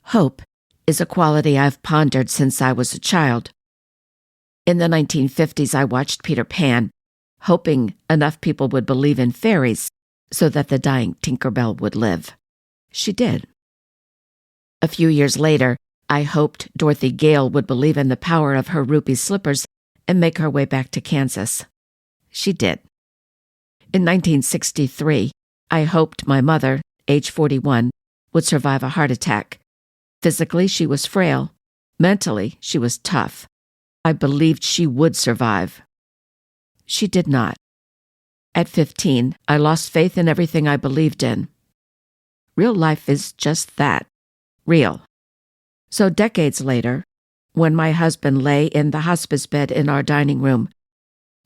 Hope is a quality I've pondered since I was a child. In the 1950s, I watched Peter Pan, hoping enough people would believe in fairies so that the dying Tinkerbell would live. She did. A few years later, I hoped Dorothy Gale would believe in the power of her ruby slippers and make her way back to Kansas. She did. In 1963, I hoped my mother, age 41, would survive a heart attack. Physically, she was frail. Mentally, she was tough. I believed she would survive. She did not. At 15, I lost faith in everything I believed in. Real life is just that, real. So decades later, when my husband lay in the hospice bed in our dining room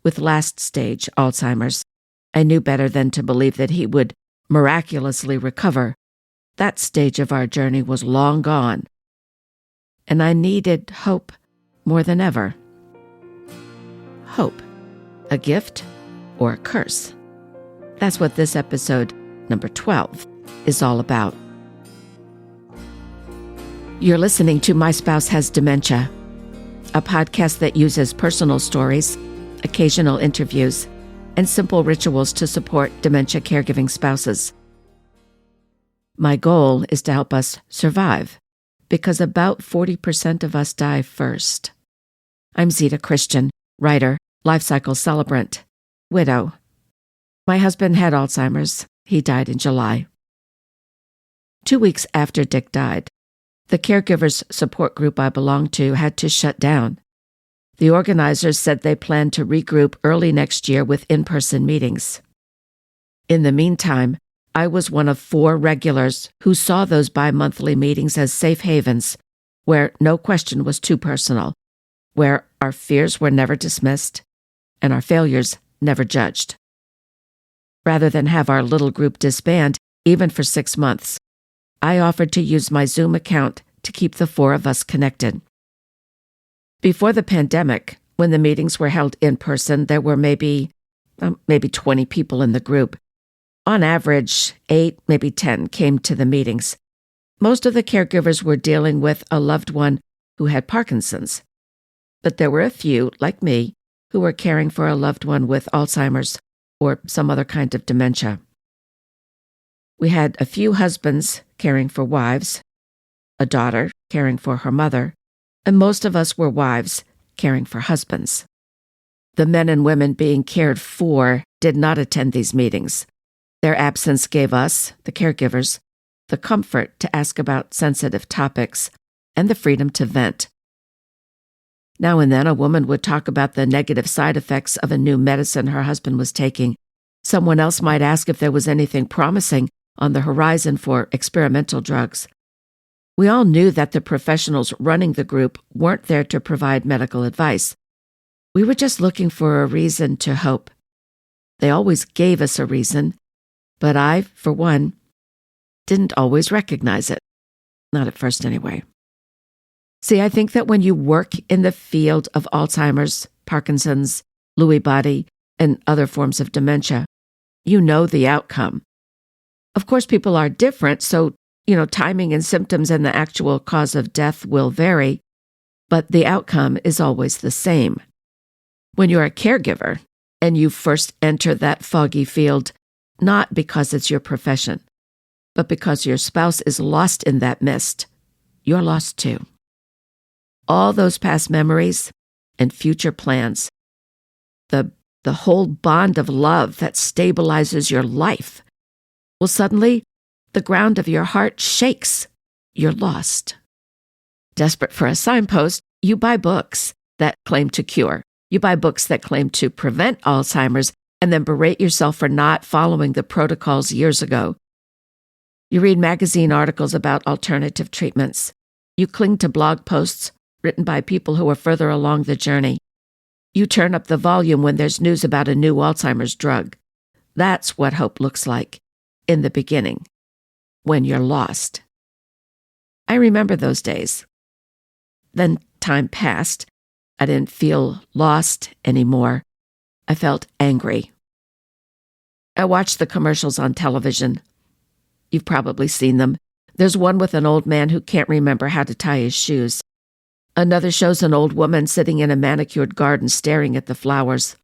with last-stage Alzheimer's, I knew better than to believe that he would miraculously recover. That stage of our journey was long gone, and I needed hope more than ever. Hope, a gift or a curse? That's what this episode, number 12, is all about. You're listening to My Spouse Has Dementia, a podcast that uses personal stories, occasional interviews, and simple rituals to support dementia caregiving spouses. My goal is to help us survive, because about 40% of us die first. I'm Zita Christian, writer, life cycle celebrant, widow. My husband had Alzheimer's. He died in July. 2 weeks after Dick died, the caregivers support group I belonged to had to shut down. The organizers said they planned to regroup early next year with in-person meetings. In the meantime, I was one of 4 regulars who saw those bi-monthly meetings as safe havens, where no question was too personal, where our fears were never dismissed and our failures never judged. Rather than have our little group disband, even for 6 months, I offered to use my Zoom account to keep the 4 of us connected. Before the pandemic, when the meetings were held in person, there were maybe 20 people in the group. On average, 8, maybe 10 came to the meetings. Most of the caregivers were dealing with a loved one who had Parkinson's. But there were a few, like me, who were caring for a loved one with Alzheimer's or some other kind of dementia. We had a few husbands caring for wives, a daughter caring for her mother, and most of us were wives caring for husbands. The men and women being cared for did not attend these meetings. Their absence gave us, the caregivers, the comfort to ask about sensitive topics and the freedom to vent. Now and then a woman would talk about the negative side effects of a new medicine her husband was taking. Someone else might ask if there was anything promising on the horizon for experimental drugs. We all knew that the professionals running the group weren't there to provide medical advice. We were just looking for a reason to hope. They always gave us a reason, but I, for one, didn't always recognize it. Not at first, anyway. See, I think that when you work in the field of Alzheimer's, Parkinson's, Lewy body, and other forms of dementia, you know the outcome. Of course, people are different, so timing and symptoms and the actual cause of death will vary, but the outcome is always the same. When you're a caregiver and you first enter that foggy field, not because it's your profession, but because your spouse is lost in that mist, you're lost too. All those past memories and future plans, the whole bond of love that stabilizes your life, well, suddenly the ground of your heart shakes. You're lost. Desperate for a signpost, you buy books that claim to cure. You buy books that claim to prevent Alzheimer's and then berate yourself for not following the protocols years ago. You read magazine articles about alternative treatments. You cling to blog posts written by people who are further along the journey. You turn up the volume when there's news about a new Alzheimer's drug. That's what hope looks like in the beginning, when you're lost. I remember those days. Then time passed. I didn't feel lost anymore. I felt angry. I watched the commercials on television. You've probably seen them. There's one with an old man who can't remember how to tie his shoes. Another shows an old woman sitting in a manicured garden staring at the flowers.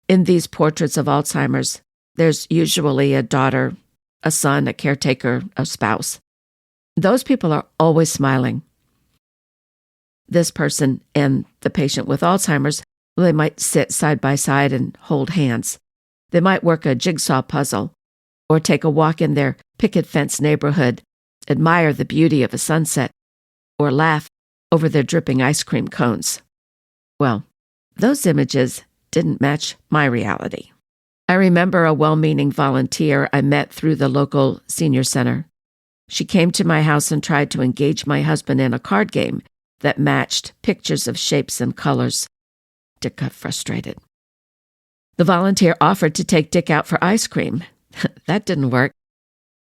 In these portraits of Alzheimer's, there's usually a daughter, a son, a caretaker, a spouse. Those people are always smiling. This person and the patient with Alzheimer's, they might sit side by side and hold hands. They might work a jigsaw puzzle or take a walk in their picket fence neighborhood, admire the beauty of a sunset, or laugh over their dripping ice cream cones. Well, those images didn't match my reality. I remember a well-meaning volunteer I met through the local senior center. She came to my house and tried to engage my husband in a card game that matched pictures of shapes and colors. Dick got frustrated. The volunteer offered to take Dick out for ice cream. That didn't work.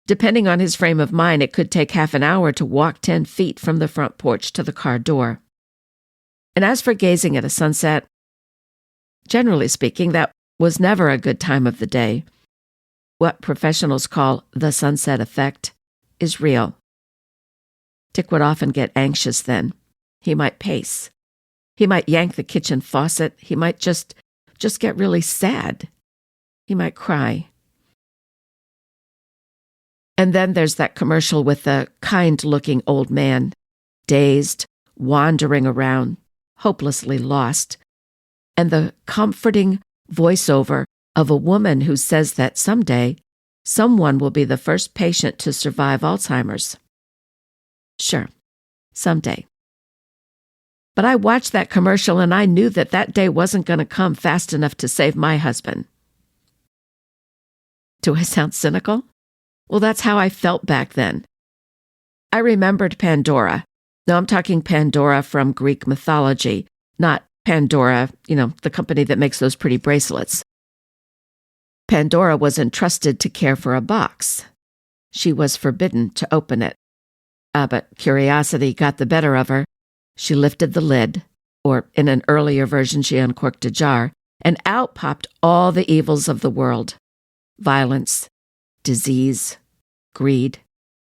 Depending on his frame of mind, it could take half an hour to walk 10 feet from the front porch to the car door. And as for gazing at a sunset, generally speaking, that was never a good time of the day. What professionals call the sunset effect is real. Dick would often get anxious then. He might pace. He might yank the kitchen faucet. He might just get really sad. He might cry. And then there's that commercial with the kind-looking old man, dazed, wandering around, hopelessly lost, and the comforting voiceover of a woman who says that someday someone will be the first patient to survive Alzheimer's. Sure, someday. But I watched that commercial and I knew that that day wasn't going to come fast enough to save my husband. Do I sound cynical? Well, that's how I felt back then. I remembered Pandora. Now I'm talking Pandora from Greek mythology, not Pandora, the company that makes those pretty bracelets. Pandora was entrusted to care for a box. She was forbidden to open it. But curiosity got the better of her. She lifted the lid, or in an earlier version, she uncorked a jar, and out popped all the evils of the world. Violence, disease, greed,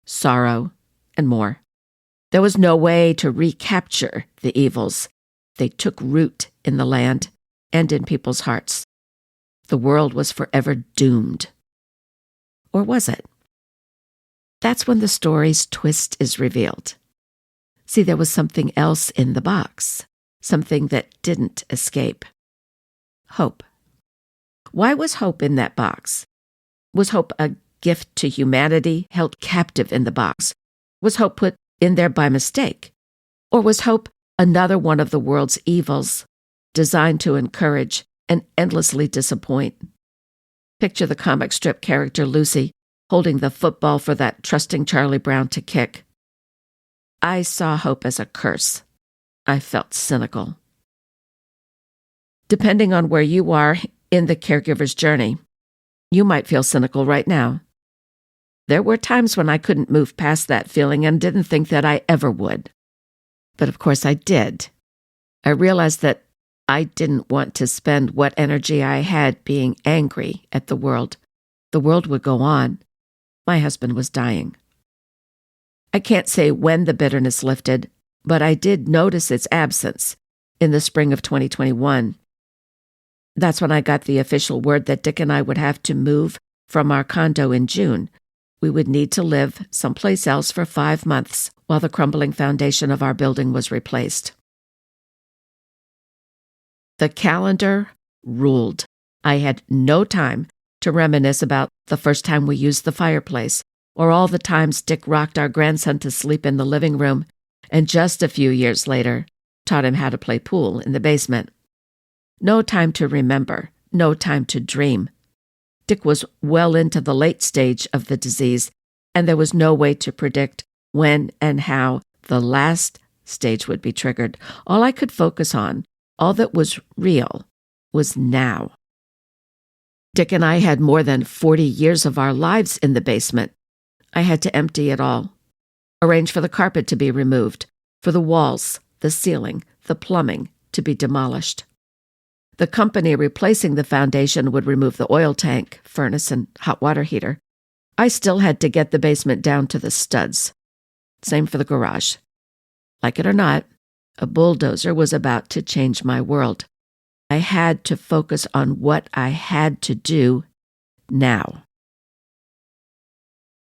sorrow, and more. There was no way to recapture the evils. They took root in the land and in people's hearts. The world was forever doomed. Or was it? That's when the story's twist is revealed. See, there was something else in the box, something that didn't escape. Hope. Why was hope in that box? Was hope a gift to humanity held captive in the box? Was hope put in there by mistake? Or was hope another one of the world's evils, designed to encourage and endlessly disappoint? Picture the comic strip character Lucy holding the football for that trusting Charlie Brown to kick. I saw hope as a curse. I felt cynical. Depending on where you are in the caregiver's journey, you might feel cynical right now. There were times when I couldn't move past that feeling and didn't think that I ever would. But of course I did. I realized that I didn't want to spend what energy I had being angry at the world. The world would go on. My husband was dying. I can't say when the bitterness lifted, but I did notice its absence in the spring of 2021. That's when I got the official word that Dick and I would have to move from our condo in June. We would need to live someplace else for 5 months while the crumbling foundation of our building was replaced. The calendar ruled. I had no time to reminisce about the first time we used the fireplace, or all the times Dick rocked our grandson to sleep in the living room, and just a few years later, taught him how to play pool in the basement. No time to remember, no time to dream. Dick was well into the late stage of the disease, and there was no way to predict when and how the last stage would be triggered. All I could focus on, all that was real, was now. Dick and I had more than 40 years of our lives in the basement. I had to empty it all, arrange for the carpet to be removed, for the walls, the ceiling, the plumbing to be demolished. The company replacing the foundation would remove the oil tank, furnace, and hot water heater. I still had to get the basement down to the studs. Same for the garage. Like it or not, a bulldozer was about to change my world. I had to focus on what I had to do now.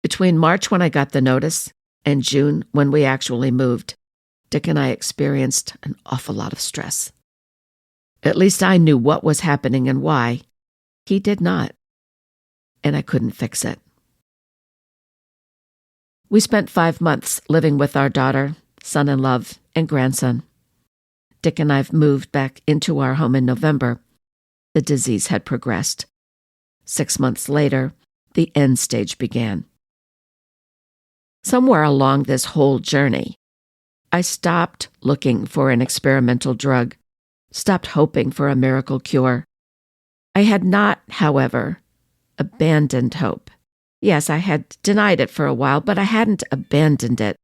Between March, when I got the notice, and June, when we actually moved, Dick and I experienced an awful lot of stress. At least I knew what was happening and why. He did not, and I couldn't fix it. We spent 5 months living with our daughter, son-in-law, and grandson. Dick and I moved back into our home in November. The disease had progressed. 6 months later, the end stage began. Somewhere along this whole journey, I stopped looking for an experimental drug, stopped hoping for a miracle cure. I had not, however, abandoned hope. Yes, I had denied it for a while, but I hadn't abandoned it.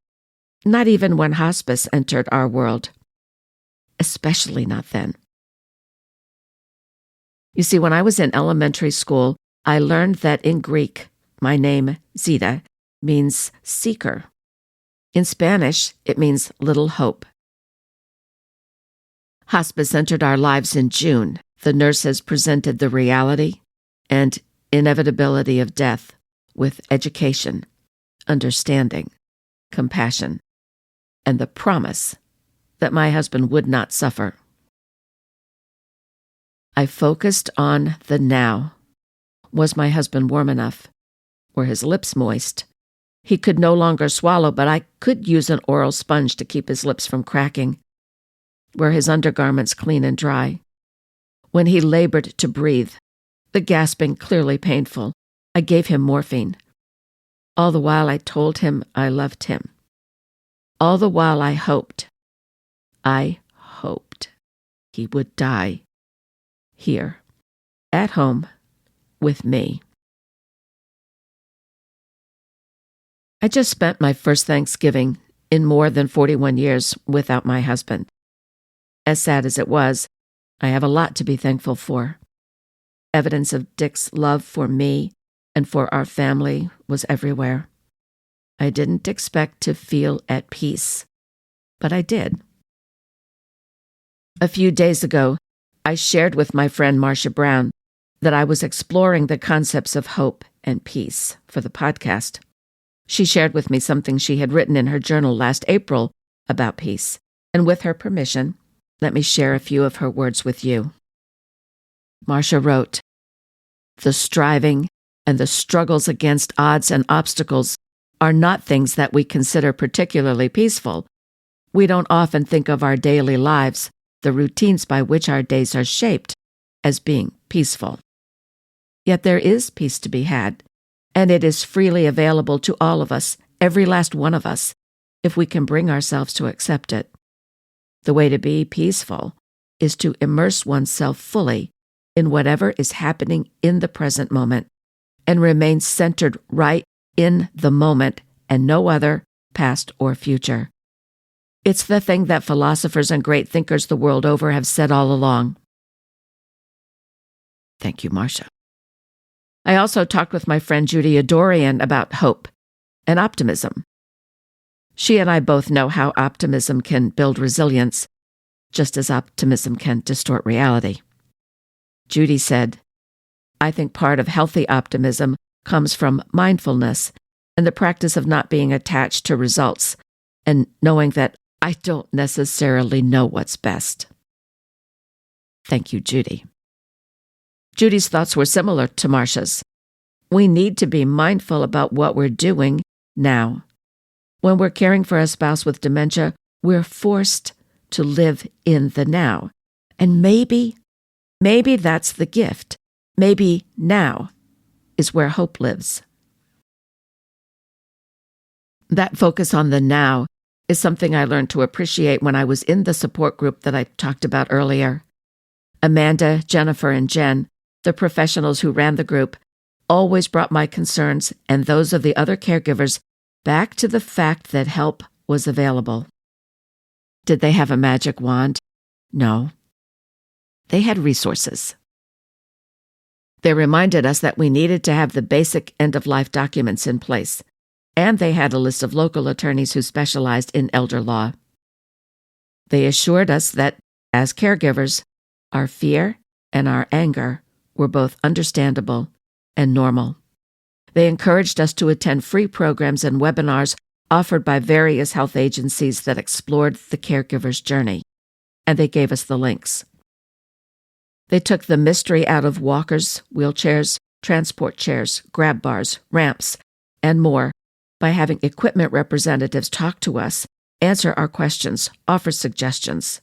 Not even when hospice entered our world. Especially not then. You see, when I was in elementary school, I learned that in Greek, my name, Zita, means seeker. In Spanish, it means little hope. Hospice entered our lives in June. The nurses presented the reality and inevitability of death with education, understanding, compassion, and the promise that my husband would not suffer. I focused on the now. Was my husband warm enough? Were his lips moist? He could no longer swallow, but I could use an oral sponge to keep his lips from cracking. Were his undergarments clean and dry? When he labored to breathe, the gasping clearly painful, I gave him morphine. All the while I told him I loved him. All the while I hoped he would die here, at home, with me. I just spent my first Thanksgiving in more than 41 years without my husband. As sad as it was, I have a lot to be thankful for. Evidence of Dick's love for me and for our family was everywhere. I didn't expect to feel at peace, but I did. A few days ago, I shared with my friend Marcia Brown that I was exploring the concepts of hope and peace for the podcast. She shared with me something she had written in her journal last April about peace, and with her permission, let me share a few of her words with you. Marcia wrote, "The striving and the struggles against odds and obstacles are not things that we consider particularly peaceful. We don't often think of our daily lives, the routines by which our days are shaped, as being peaceful. Yet there is peace to be had, and it is freely available to all of us, every last one of us, if we can bring ourselves to accept it. The way to be peaceful is to immerse oneself fully in whatever is happening in the present moment and remain centered right in the moment and no other, past or future. It's the thing that philosophers and great thinkers the world over have said all along." Thank you, Marcia. I also talked with my friend Judy Adorian about hope and optimism. She and I both know how optimism can build resilience, just as optimism can distort reality. Judy said, "I think part of healthy optimism comes from mindfulness and the practice of not being attached to results and knowing that I don't necessarily know what's best." Thank you, Judy. Judy's thoughts were similar to Marcia's. We need to be mindful about what we're doing now. When we're caring for a spouse with dementia, we're forced to live in the now. And maybe that's the gift. Maybe now is where hope lives. That focus on the now is something I learned to appreciate when I was in the support group that I talked about earlier. Amanda, Jennifer, and Jen, the professionals who ran the group, always brought my concerns and those of the other caregivers back to the fact that help was available. Did they have a magic wand? No. They had resources. They reminded us that we needed to have the basic end-of-life documents in place, and they had a list of local attorneys who specialized in elder law. They assured us that, as caregivers, our fear and our anger were both understandable and normal. They encouraged us to attend free programs and webinars offered by various health agencies that explored the caregiver's journey, and they gave us the links. They took the mystery out of walkers, wheelchairs, transport chairs, grab bars, ramps, and more by having equipment representatives talk to us, answer our questions, offer suggestions.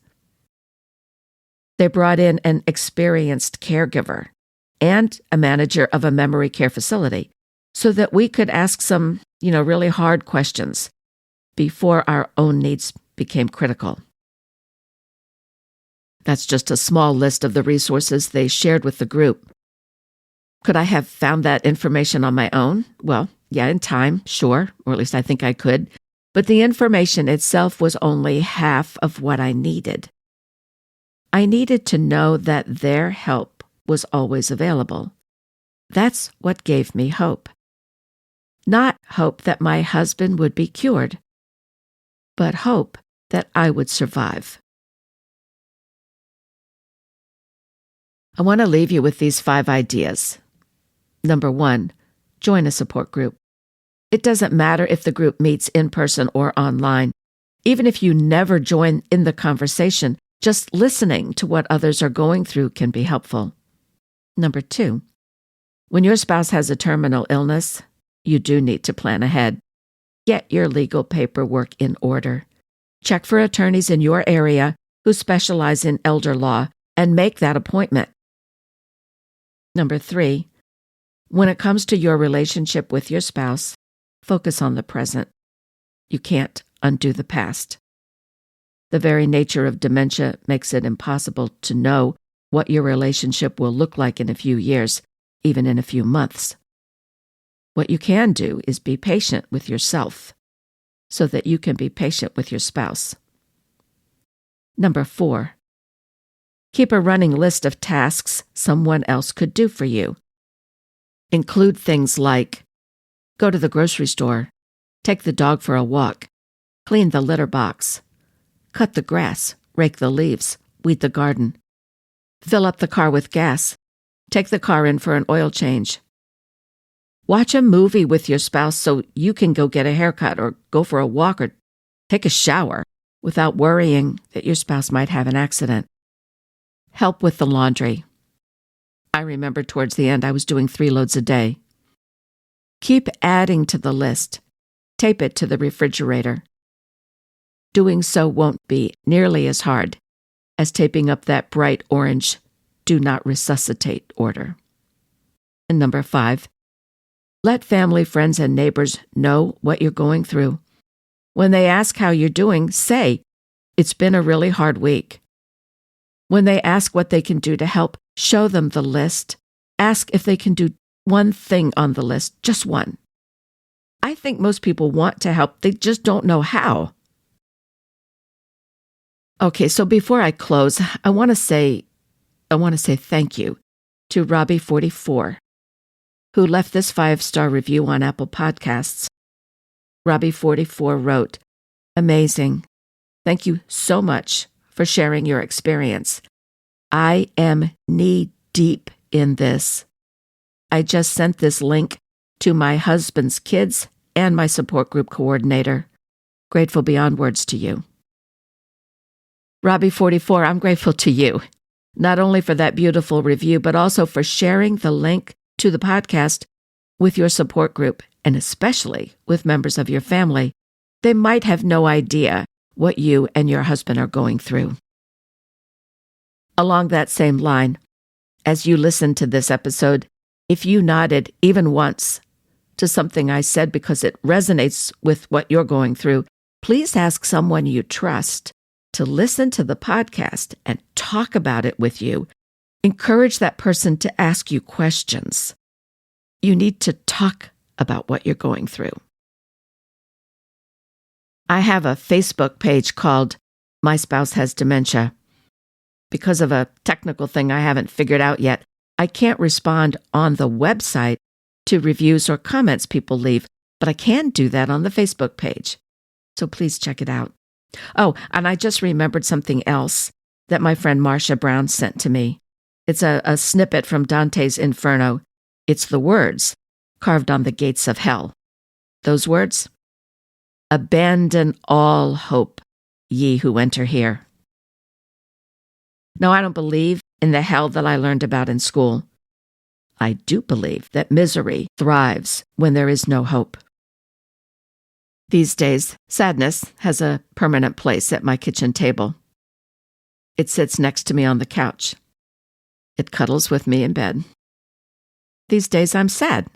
They brought in an experienced caregiver and a manager of a memory care facility so that we could ask some, really hard questions before our own needs became critical. That's just a small list of the resources they shared with the group. Could I have found that information on my own? Well, yeah, in time, sure, or at least I think I could. But the information itself was only half of what I needed. I needed to know that their help was always available. That's what gave me hope. Not hope that my husband would be cured, but hope that I would survive. I want to leave you with these 5 ideas. Number 1, join a support group. It doesn't matter if the group meets in person or online. Even if you never join in the conversation, just listening to what others are going through can be helpful. Number 2, when your spouse has a terminal illness, you do need to plan ahead. Get your legal paperwork in order. Check for attorneys in your area who specialize in elder law and make that appointment. Number 3, when it comes to your relationship with your spouse, focus on the present. You can't undo the past. The very nature of dementia makes it impossible to know what your relationship will look like in a few years, even in a few months. What you can do is be patient with yourself so that you can be patient with your spouse. Number 4, keep a running list of tasks someone else could do for you. Include things like go to the grocery store, take the dog for a walk, clean the litter box, cut the grass, rake the leaves, weed the garden, fill up the car with gas, take the car in for an oil change. Watch a movie with your spouse so you can go get a haircut or go for a walk or take a shower without worrying that your spouse might have an accident. Help with the laundry. I remember towards the end I was doing 3 loads a day. Keep adding to the list. Tape it to the refrigerator. Doing so won't be nearly as hard as taping up that bright orange "Do Not Resuscitate" order. And number 5, let family, friends, and neighbors know what you're going through. When they ask how you're doing, say, "It's been a really hard week." When they ask what they can do to help, show them the list. Ask if they can do one thing on the list, just one. I think most people want to help, they just don't know how. Okay, so before I close, I want to say thank you to Robbie44, who left this 5-star review on Apple Podcasts. Robbie44 wrote, "Amazing. Thank you so much for sharing your experience. I am knee-deep in this. I just sent this link to my husband's kids and my support group coordinator. Grateful beyond words to you." Robbie44, I'm grateful to you, not only for that beautiful review, but also for sharing the link to the podcast with your support group, and especially with members of your family. They might have no idea what you and your husband are going through. Along that same line, as you listen to this episode, if you nodded even once to something I said because it resonates with what you're going through, please ask someone you trust to listen to the podcast and talk about it with you. Encourage that person to ask you questions. You need to talk about what you're going through. I have a Facebook page called My Spouse Has Dementia. Because of a technical thing I haven't figured out yet, I can't respond on the website to reviews or comments people leave, but I can do that on the Facebook page. So please check it out. Oh, and I just remembered something else that my friend Marcia Brown sent to me. It's a snippet from Dante's Inferno. It's the words carved on the gates of hell. Those words: "Abandon all hope, ye who enter here." Now, I don't believe in the hell that I learned about in school. I do believe that misery thrives when there is no hope. These days, sadness has a permanent place at my kitchen table. It sits next to me on the couch. It cuddles with me in bed. These days I'm sad,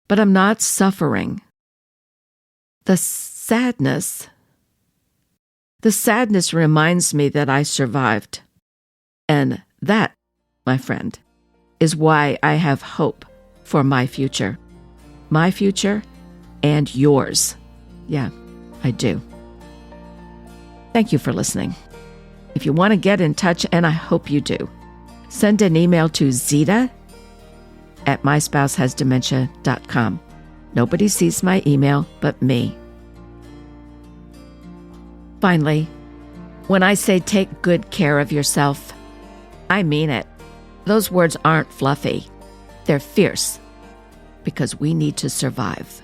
but I'm not suffering. The sadness reminds me that I survived. And that, my friend, is why I have hope for my future. My future and yours. Yeah, I do. Thank you for listening. If you want to get in touch, and I hope you do, send an email to zita@myspouseHasDementia.com. Nobody sees my email but me. Finally, when I say take good care of yourself, I mean it. Those words aren't fluffy. They're fierce, because we need to survive.